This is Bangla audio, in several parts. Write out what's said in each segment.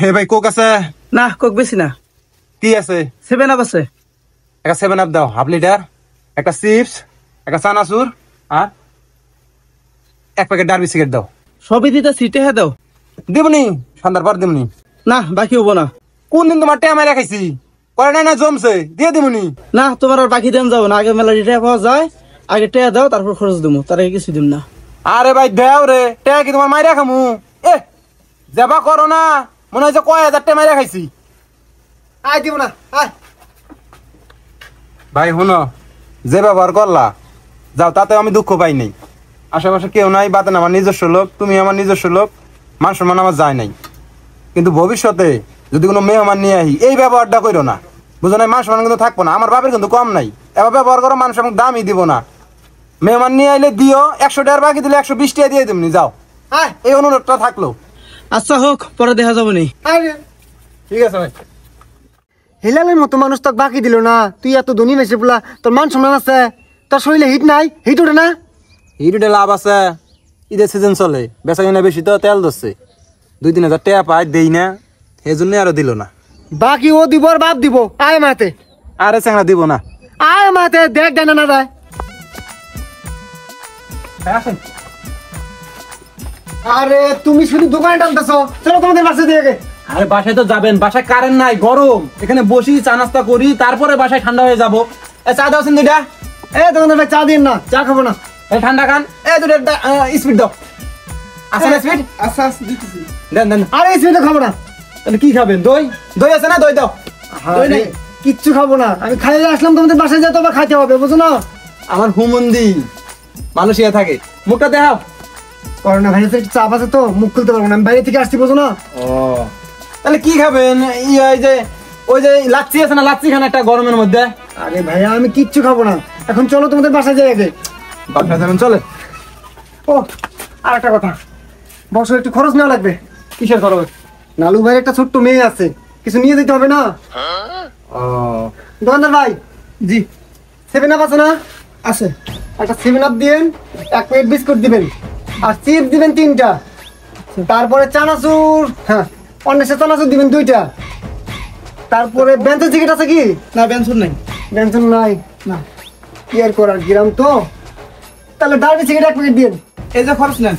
হে ভাই কোক আছে? না কোক বেশি না। কি আছে? 7 আপ আছে। একটা 7 আপ দাও, হাফ লিটার, একটা চিপস, একটা চানাচুর আর এক প্যাকেট ডার্বি সিগারেট দাও। সবই দিতে সিটে হ্যাঁ দাও। দিবনি সন্ধ্যার পর দিবনি। না বাকি হবো না। কোন দিন তোমার টেয়া মারা খাইছি, করে নাই না জমছে, দিয়ে দিবনি। না তোমার আর বাকি দেন যাবো না, আগে মেলা রিটায়া পাওয়া যায়, আগে টেয়া দাও তারপর খরচ দেবো, তার আগে কিছু দিম না। আরে ভাই দেও রে, টেয়া কি তোমার মাইরা খামু? এ যাবা করো না, মনে হয় যে কয় হাজার টেয়া মাইরা খাইছি। আয় দিব না আয়। ভাই শুনো, যে ব্যবহার করলা যাও, তাতে আমি দুঃখ পাই নাই। আশেপাশে কেউ নাই, বাতেন আমার নিজস্ব লোক, তুমি আমার নিজস্ব লোক, মান সম্মান আমার যায় নাই। কিন্তু ভবিষ্যতে যদি কোনো মেহমান নিয়ে আহি, এই ব্যবহারটা করো না, বুঝো না? মান সম্মান কিন্তু থাকবো না, আমার বাপের কিন্তু কম নাই। এবার ব্যবহার করো, মানুষ আমাকে দামই দিব না। মেহমান নিয়ে আইলে দিও, 100 টাকার বাকি দিলে 120 টাকা দিয়ে দিবনি। যাও, হ্যাঁ এই অনুরোধটা থাকলো। আচ্ছা হোক, পরে দেখা যাবো নি। ঠিক আছে ভাই। হিলালের মতো মানুষ তোকে বাকি দিল না, তুই এত ধনী মেসে বলা, তোর মান সম্মান আছে, তোর শরীরে হিট নাই, হিট ওঠে না। হিটুটে লাভ আছে, ঈদের সিজন চলে, বেচা কিনা বেশি তো, তেল ধরছে, 2-3 হাজার টাকা পাই দেই না, এই জন্যই আরো দিল না। বাকি ও দিব আর বাপ দিব, আয় মাতে, আরে চ্যাংরা দিব না। আয় মাতে, দেখ দেয় না দেয়। আসেন। আরে তুমি শুধু দোকানে টানতেছো, চলো তোমাদের বাসে দিয়ে গে। আরে বাসায় তো যাবেন, বাসায় কারেন্ট নাই, গরম, এখানে বসি চা নাস্তা করি, তারপরে বাসায় ঠান্ডা হয়ে যাবো। চা দাওছেন দুইটা? দোকানের ভাই চা দিন না, চা খাবো না। ঠান্ডা খান, দুইটা স্পিড দাও। আছে না স্পিড? আচ্ছা আচ্ছা দিতেছি। দেন দেন। আরে স্পিডে খাবো না। তাহলে কি খাবেন? দই? দই আছে না? দই দাও। দই নাই? কিচ্ছু খাবো না, আমি খাইয়ে আসলাম, তোমাদের বাসায় যেতে হবে, খাইতে হবে, বুঝো না? আমার হুমন্দি মানুষ ইয়ে থাকে, মুখটা দেখাও। করোনা ভাইরাসের একটু চাপ আছে তো, মুখ খুলতে পারবো না, আমি বাইরে থেকে আসছি, বুঝো না? ও তাহলে কি খাবেন? ওই যে লাচ্ছি আছে না, লাচ্ছি খান একটা গরমের মধ্যে। আরে ভাইয়া আমি কিচ্ছু খাবো না, এখন চলো তোমাদের বাসায় যাই আগে। বাসায় যাবেন, চলে। ও আর একটা কথা, বছর একটু খরচ নেওয়া লাগবে। কিসের খরচ? নালু ভাইয়ের একটা ছোট্ট মেয়ে আছে, কিছু নিয়ে যেতে হবে না? ও দোকানদার ভাই, জি 7 আপ আছে না? আছে। একটা 7 আপ দিবেন, 1 প্লেট বিস্কুট দিবেন, আর চিপস দিবেন 3টা, তারপরে চানাচুর, হ্যাঁ অন্বেষা চানাচুর দিবেন 2টা, তারপরে বেঞ্চের টিকিট আছে কি? না বেনসন নাই। বেঞ্চন নাই না। কি আর করার, গ্রাম তো। তাহলে ডার্বি সিগারেট 1 প্যাকেট দিন। এই যে খরচ নেন।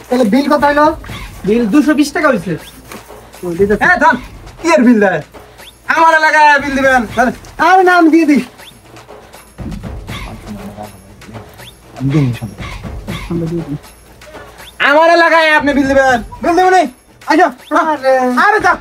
তাহলে বিল কত হইলো? বিল 220 টাকা হয়েছে। হ্যাঁ থাম, কি এর বিল দেয়? আমার এলাকায় বিল দিবেন। আর না আমি দিয়ে দিই। আমার এলাকায় আপনি বিল দিবেন, বিল দেবেন। আচ্ছা আরে আরে যা